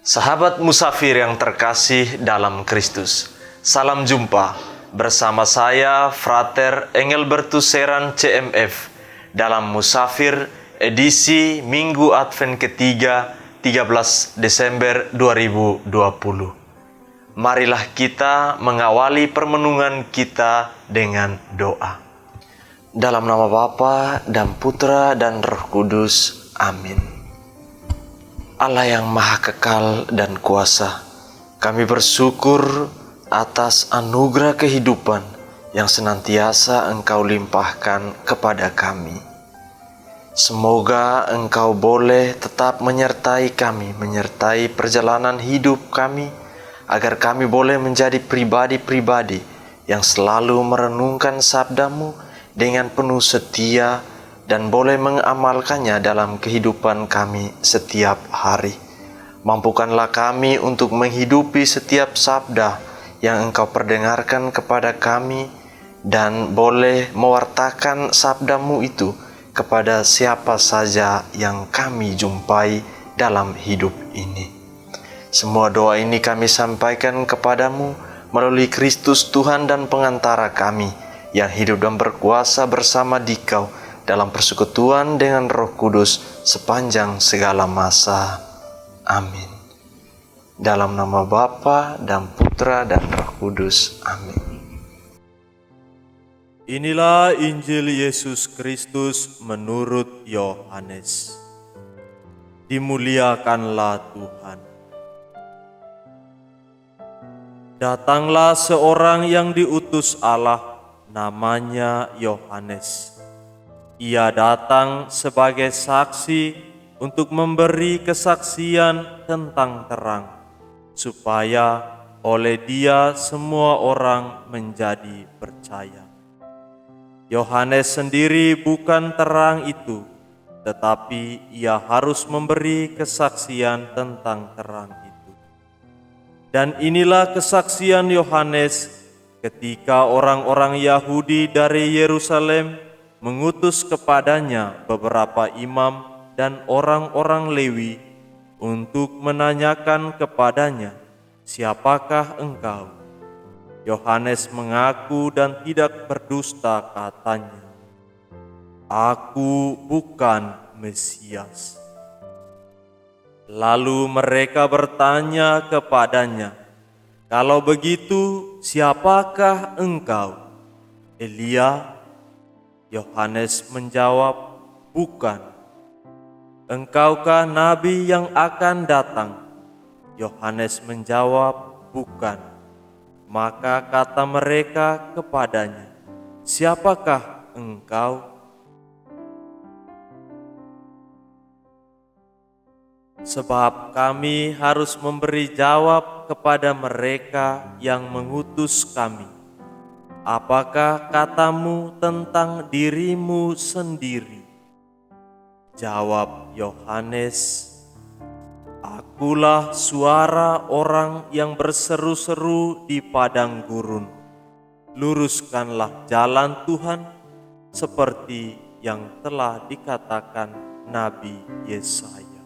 Sahabat musafir yang terkasih dalam Kristus, salam jumpa bersama saya Frater Engelbertus Seran CMF dalam Musafir edisi Minggu Advent ketiga 13 Desember 2020. Marilah kita mengawali permenungan kita dengan doa. Dalam nama Bapa dan Putra dan Roh Kudus. Amin. Allah yang maha kekal dan kuasa, kami bersyukur atas anugerah kehidupan yang senantiasa Engkau limpahkan kepada kami. Semoga Engkau boleh tetap menyertai kami, menyertai perjalanan hidup kami, agar kami boleh menjadi pribadi-pribadi yang selalu merenungkan sabda-Mu dengan penuh setia dan boleh mengamalkannya dalam kehidupan kami setiap hari. Mampukanlah kami untuk menghidupi setiap sabda yang Engkau perdengarkan kepada kami dan boleh mewartakan sabda-Mu itu kepada siapa saja yang kami jumpai dalam hidup ini. Semua doa ini kami sampaikan kepadamu melalui Kristus Tuhan dan pengantara kami yang hidup dan berkuasa bersama Dikau dalam persekutuan dengan Roh Kudus sepanjang segala masa. Amin. Dalam nama Bapa dan Putra dan Roh Kudus. Amin. Inilah Injil Yesus Kristus menurut Yohanes. Dimuliakanlah Tuhan. Datanglah seorang yang diutus Allah, namanya Yohanes. Ia datang sebagai saksi untuk memberi kesaksian tentang terang, supaya oleh Dia semua orang menjadi percaya. Yohanes sendiri bukan terang itu, tetapi ia harus memberi kesaksian tentang terang itu. Dan inilah kesaksian Yohanes ketika orang-orang Yahudi dari Yerusalem mengutus kepadanya beberapa imam dan orang-orang Lewi untuk menanyakan kepadanya, "Siapakah engkau?" Yohanes mengaku dan tidak berdusta, katanya, "Aku bukan Mesias." Lalu mereka bertanya kepadanya, "Kalau begitu, siapakah engkau? Elia?" Yohanes menjawab, "Bukan." "Engkaukah nabi yang akan datang?" Yohanes menjawab, "Bukan." Maka kata mereka kepadanya, "Siapakah engkau?" Sebab kami harus memberi jawab kepada mereka yang mengutus kami. "Apakah katamu tentang dirimu sendiri?" Jawab Yohanes, "Akulah suara orang yang berseru-seru di padang gurun. Luruskanlah jalan Tuhan, seperti yang telah dikatakan Nabi Yesaya."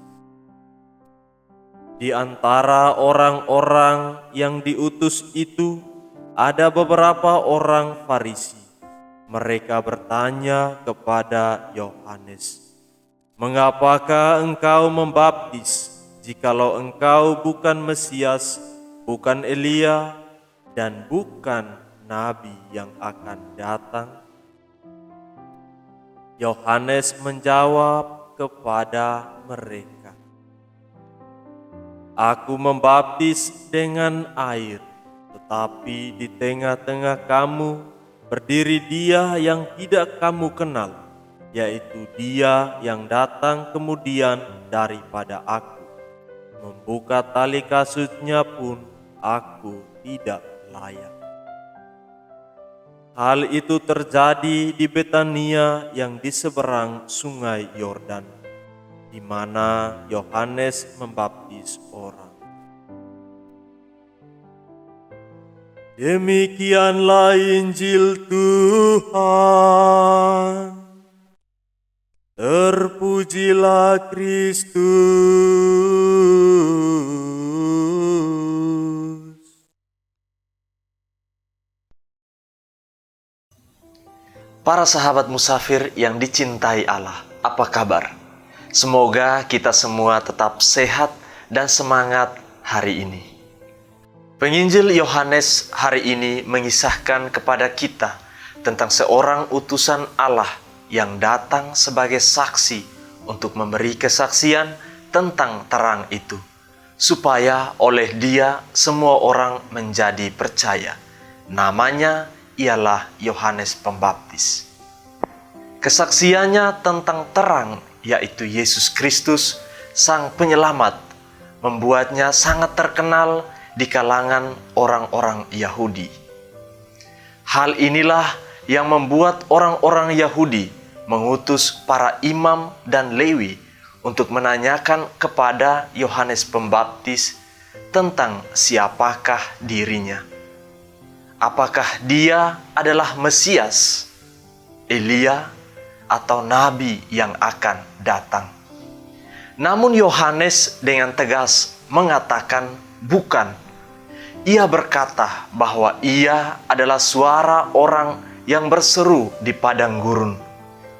Di antara orang-orang yang diutus itu ada beberapa orang Farisi. Mereka bertanya kepada Yohanes, "Mengapakah engkau membaptis, jikalau engkau bukan Mesias, bukan Elia, dan bukan Nabi yang akan datang?" Yohanes menjawab kepada mereka, "Aku membaptis dengan air, tetapi di tengah-tengah kamu berdiri Dia yang tidak kamu kenal, yaitu Dia yang datang kemudian daripada aku. Membuka tali kasutnya pun aku tidak layak." Hal itu terjadi di Betania yang di seberang sungai Yordan, di mana Yohanes membaptis orang. Demikianlah Injil Tuhan. Terpujilah Kristus. Para sahabat musafir yang dicintai Allah, apa kabar? Semoga kita semua tetap sehat dan semangat hari ini. Penginjil Yohanes hari ini mengisahkan kepada kita tentang seorang utusan Allah yang datang sebagai saksi untuk memberi kesaksian tentang terang itu, supaya oleh Dia semua orang menjadi percaya. Namanya ialah Yohanes Pembaptis. Kesaksiannya tentang terang, yaitu Yesus Kristus, Sang Penyelamat, membuatnya sangat terkenal di kalangan orang-orang Yahudi. Hal inilah yang membuat orang-orang Yahudi mengutus para imam dan Lewi untuk menanyakan kepada Yohanes Pembaptis tentang siapakah dirinya. Apakah dia adalah Mesias, Elia, atau Nabi yang akan datang? Namun Yohanes dengan tegas mengatakan bukan. Ia berkata bahwa ia adalah suara orang yang berseru di padang gurun,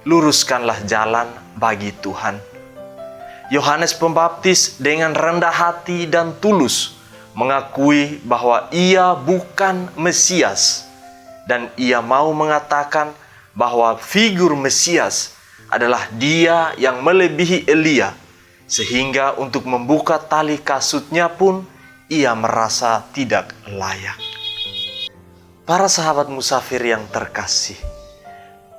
"Luruskanlah jalan bagi Tuhan." Yohanes Pembaptis dengan rendah hati dan tulus mengakui bahwa ia bukan Mesias, dan ia mau mengatakan bahwa figur Mesias adalah Dia yang melebihi Elia, sehingga untuk membuka tali kasutnya pun ia merasa tidak layak. Para sahabat musafir yang terkasih,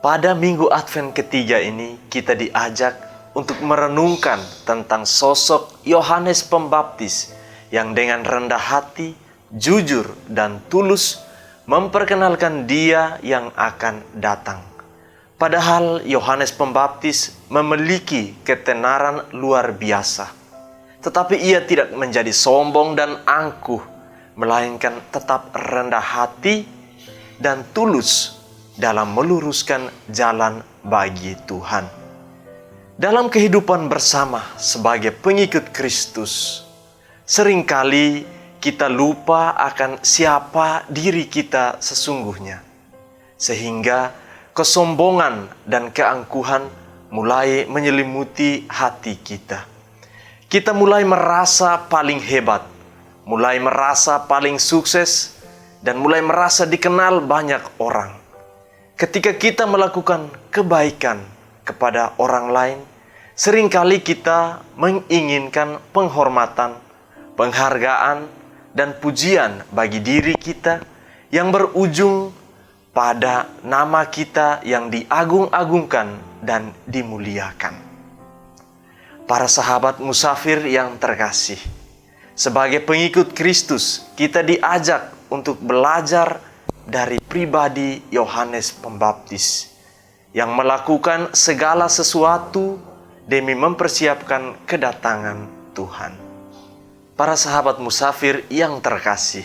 pada minggu Advent ketiga ini kita diajak untuk merenungkan tentang sosok Yohanes Pembaptis yang dengan rendah hati, jujur, dan tulus memperkenalkan Dia yang akan datang. Padahal Yohanes Pembaptis memiliki ketenaran luar biasa, tetapi ia tidak menjadi sombong dan angkuh, melainkan tetap rendah hati dan tulus dalam meluruskan jalan bagi Tuhan. Dalam kehidupan bersama sebagai pengikut Kristus, seringkali kita lupa akan siapa diri kita sesungguhnya, sehingga kesombongan dan keangkuhan mulai menyelimuti hati kita. Kita mulai merasa paling hebat, mulai merasa paling sukses, dan mulai merasa dikenal banyak orang. Ketika kita melakukan kebaikan kepada orang lain, seringkali kita menginginkan penghormatan, penghargaan, dan pujian bagi diri kita yang berujung pada nama kita yang diagung-agungkan dan dimuliakan. Para sahabat musafir yang terkasih, sebagai pengikut Kristus, kita diajak untuk belajar dari pribadi Yohanes Pembaptis yang melakukan segala sesuatu demi mempersiapkan kedatangan Tuhan. Para sahabat musafir yang terkasih,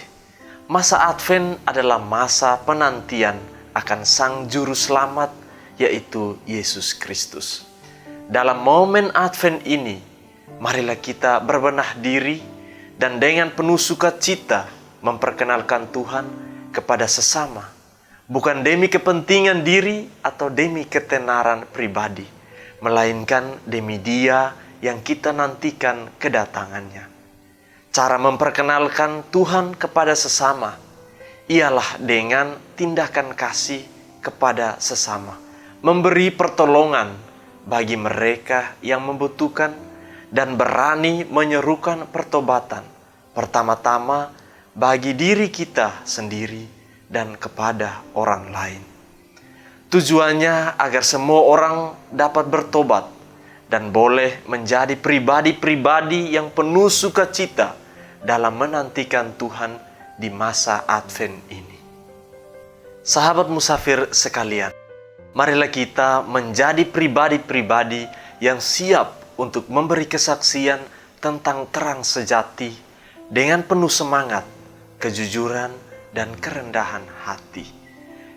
masa Advent adalah masa penantian akan Sang Juru Selamat, yaitu Yesus Kristus. Dalam momen Advent ini, marilah kita berbenah diri dan dengan penuh sukacita memperkenalkan Tuhan kepada sesama, bukan demi kepentingan diri atau demi ketenaran pribadi, melainkan demi Dia yang kita nantikan kedatangannya. Cara memperkenalkan Tuhan kepada sesama ialah dengan tindakan kasih kepada sesama, memberi pertolongan bagi mereka yang membutuhkan, dan berani menyerukan pertobatan, pertama-tama bagi diri kita sendiri dan kepada orang lain. Tujuannya agar semua orang dapat bertobat dan boleh menjadi pribadi-pribadi yang penuh sukacita dalam menantikan Tuhan di masa Advent ini. Sahabat musafir sekalian, marilah kita menjadi pribadi-pribadi yang siap untuk memberi kesaksian tentang terang sejati dengan penuh semangat, kejujuran, dan kerendahan hati.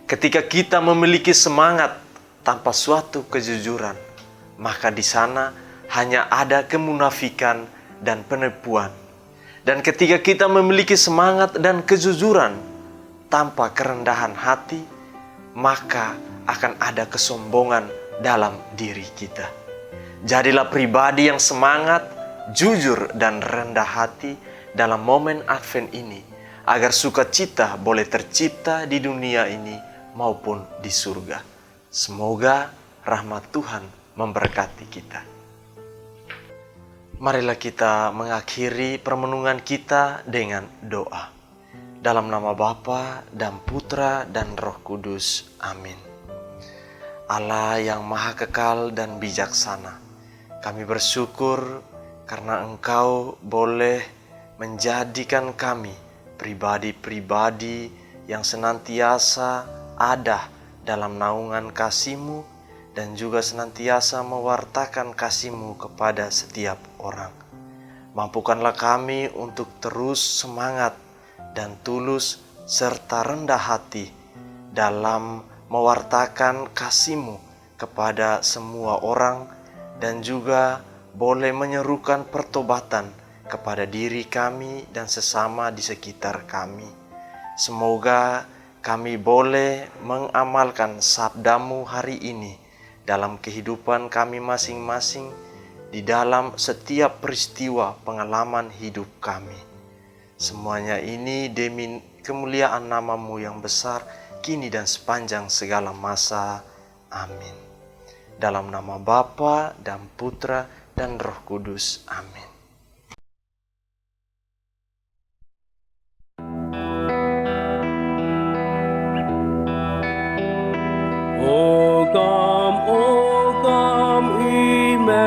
Ketika kita memiliki semangat tanpa suatu kejujuran, maka di sana hanya ada kemunafikan dan penipuan. Dan ketika kita memiliki semangat dan kejujuran tanpa kerendahan hati, maka akan ada kesombongan dalam diri kita. Jadilah pribadi yang semangat, jujur, dan rendah hati dalam momen Advent ini, agar sukacita boleh tercipta di dunia ini maupun di surga. Semoga rahmat Tuhan memberkati kita. Marilah kita mengakhiri permenungan kita dengan doa. Dalam nama Bapa dan Putra dan Roh Kudus. Amin. Allah yang maha kekal dan bijaksana, kami bersyukur karena Engkau boleh menjadikan kami pribadi-pribadi yang senantiasa ada dalam naungan kasih-Mu dan juga senantiasa mewartakan kasih-Mu kepada setiap orang. Mampukanlah kami untuk terus semangat dan tulus serta rendah hati dalam mewartakan kasih-Mu kepada semua orang, dan juga boleh menyerukan pertobatan kepada diri kami dan sesama di sekitar kami. Semoga kami boleh mengamalkan sabda-Mu hari ini dalam kehidupan kami masing-masing, di dalam setiap peristiwa pengalaman hidup kami. Semuanya ini demi kemuliaan nama-Mu yang besar, kini dan sepanjang segala masa. Amin. Dalam nama Bapa dan Putra dan Roh Kudus. Amin. O come, Emmanuel,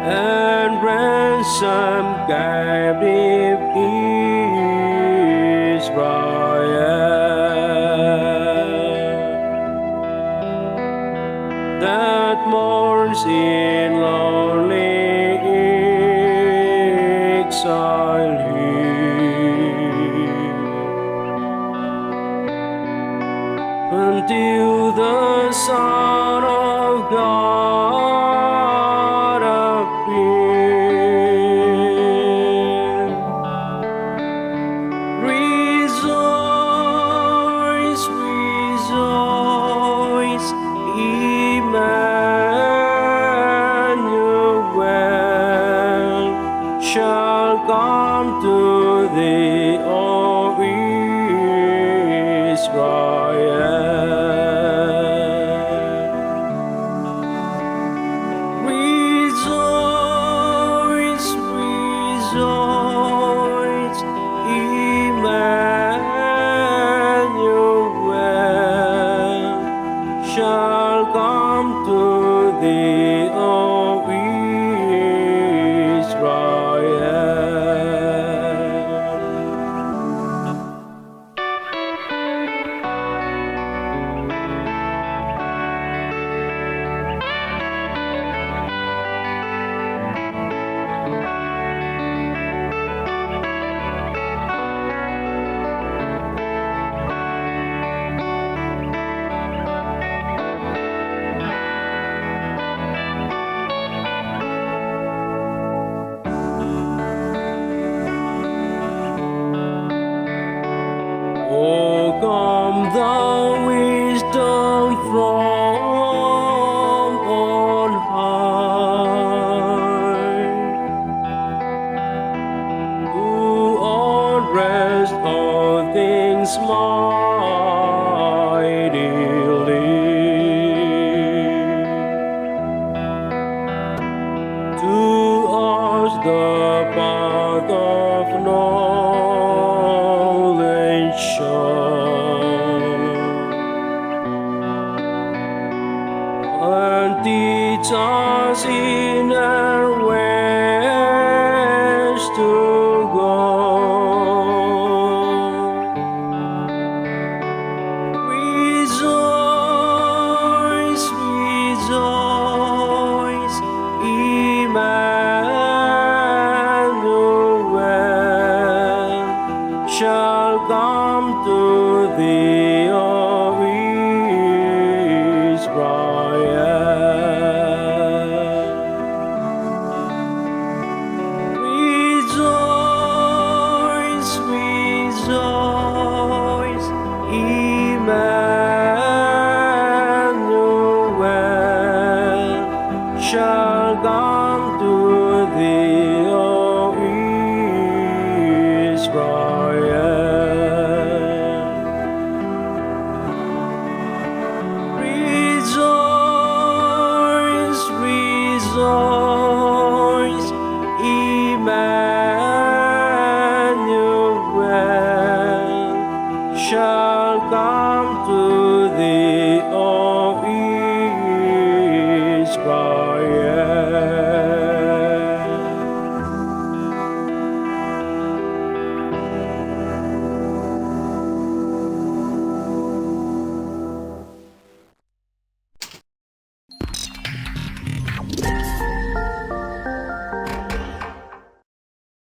and ransom captive Israel, that mourns in lonely exile here, until the Son of God appear. Rejoice, rejoice, Emmanuel shall come to thee, O Israel. Rejoice, rejoice, Emmanuel shall come to thee, O Israel. O come thou wisdom from on high, who unrest all things mightily, to us the path of knowledge show, and teach us in our ways to go. Rejoice, rejoice, Emmanuel shall come to thee,